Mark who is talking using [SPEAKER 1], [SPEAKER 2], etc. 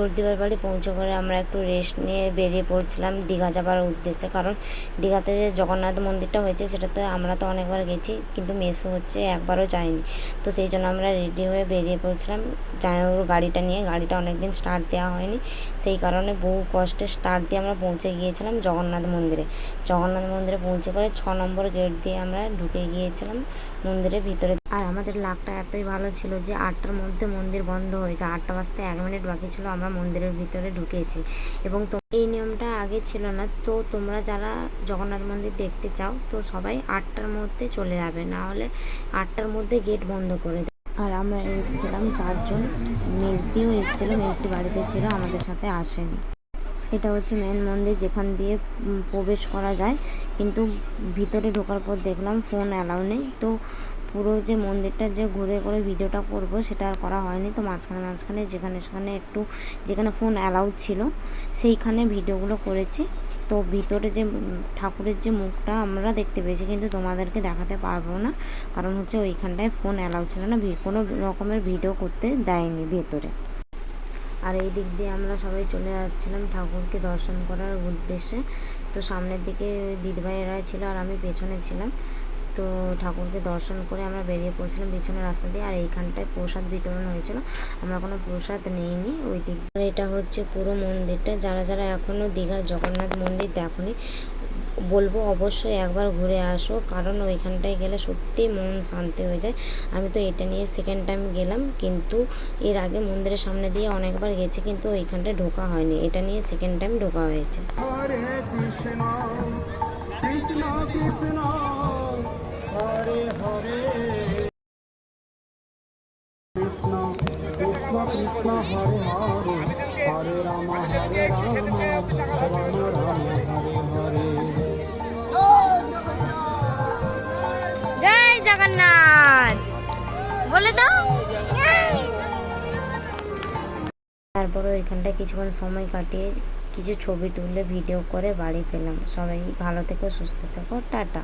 [SPEAKER 1] সর্দিবার বাড়ি পৌঁছে করে আমরা একটু রেস্ট নিয়ে বেরিয়ে পড়ছিলাম দীঘা যাবার উদ্দেশ্যে। কারণ দীঘাতে যে জগন্নাথ মন্দিরটা হয়েছে সেটাতে আমরা তো অনেকবার গেছি, কিন্তু মেসো হচ্ছে একবারও যাইনি। তো সেই জন্য আমরা রেডি হয়ে বেরিয়ে পড়ছিলাম জামাইবাবুর গাড়িটা নিয়ে। গাড়িটা অনেক দিন স্টার্ট দেওয়া হয়নি, সেই কারণে বহু কষ্টে স্টার্ট দিয়ে আমরা পৌঁছে গিয়েছিলাম জগন্নাথ মন্দিরে। জগন্নাথ মন্দিরে পৌঁছে করে 6 নম্বর গেট দিয়ে আমরা ঢুকে গিয়েছিলাম মন্দিরের ভিতরে। আর আমাদের লাকটা এতই ভালো ছিল যে 8টার মধ্যে মন্দির বন্ধ হয়েছে, 8টা বাজতে 1 মিনিট বাকি ছিল, আমরা মন্দিরের ভিতরে ঢুকেছি। এবং এই নিয়মটা আগে ছিল না। তো তোমরা যারা জগন্নাথ মন্দির দেখতে চাও তো সবাই 8টার মধ্যে চলে যাবে, না হলে 8টার মধ্যে গেট বন্ধ করে দেয়। আর আমরা এসেছিলাম 4জন, মেজদিও এসেছিলো, মেজদি বাড়িতে ছিল, আমাদের সাথে আসেনি। এটা হচ্ছে মেন মন্দির যেখান দিয়ে প্রবেশ করা যায়, কিন্তু ভিতরে ঢোকার পর দেখলাম ফোন অ্যালাউ নেই। তো পুরো যে মন্দিরটা যে ঘুরে করে ভিডিওটা করব সেটা আর করা হয়নি। তো মাঝখানে যেখানে সেখানে একটু যেখানে ফোন অ্যালাউ ছিল সেইখানে ভিডিওগুলো করেছি। তো ভিতরে যে ঠাকুরের যে মুখটা আমরা দেখতে পেয়েছি, কিন্তু তোমাদেরকে দেখাতে পারবো না, কারণ হচ্ছে ওইখানটায় ফোন অ্যালাউ ছিল না, কোনো রকমের ভিডিও করতে দেয়নি ভেতরে। আর এই দিক দিয়ে আমরা সবাই চলে যাচ্ছিলাম ঠাকুরকে দর্শন করার উদ্দেশ্যে। তো সামনের দিকে দিদিভাইয়েরা ছিল আর আমি পেছনে ছিলাম। তো ঠাকুরকে দর্শন করে আমরা বেরিয়ে পড়ছিলাম পিছনের রাস্তা দিয়ে। আর এইখানটায় প্রসাদ বিতরণ হয়েছিল, আমরা কোনো প্রসাদ নিইনি ওই দিক। এটা হচ্ছে পুরো মন্দিরটা। যারা যারা এখনও দীঘার জগন্নাথ মন্দির দেখোনি, বলবো অবশ্যই একবার ঘুরে আসো, কারণ ওইখানটায় গেলে সত্যি মন শান্তি হয়ে যায়। আমি তো এটা নিয়ে সেকেন্ড টাইম গেলাম, কিন্তু এর আগে মন্দিরের সামনে দিয়ে অনেকবার গেছি, কিন্তু ওইখানটায় ঢোকা হয়নি। এটা নিয়ে সেকেন্ড টাইম ঢোকা হয়েছে।
[SPEAKER 2] কৃষ্ণ হরে হরে, হরে রাম হরে রাম, রাম রাম হরে হরে।
[SPEAKER 1] জয় জগন্নাথ বলে দাও। তারপরে ওইখানটায় কিছুক্ষণ সময় কাটিয়ে কিছু ছবি তুলে ভিডিও করে বাড়ি পেলাম। সবাই ভালো থেকো, সুস্থ থাকো, টাটা।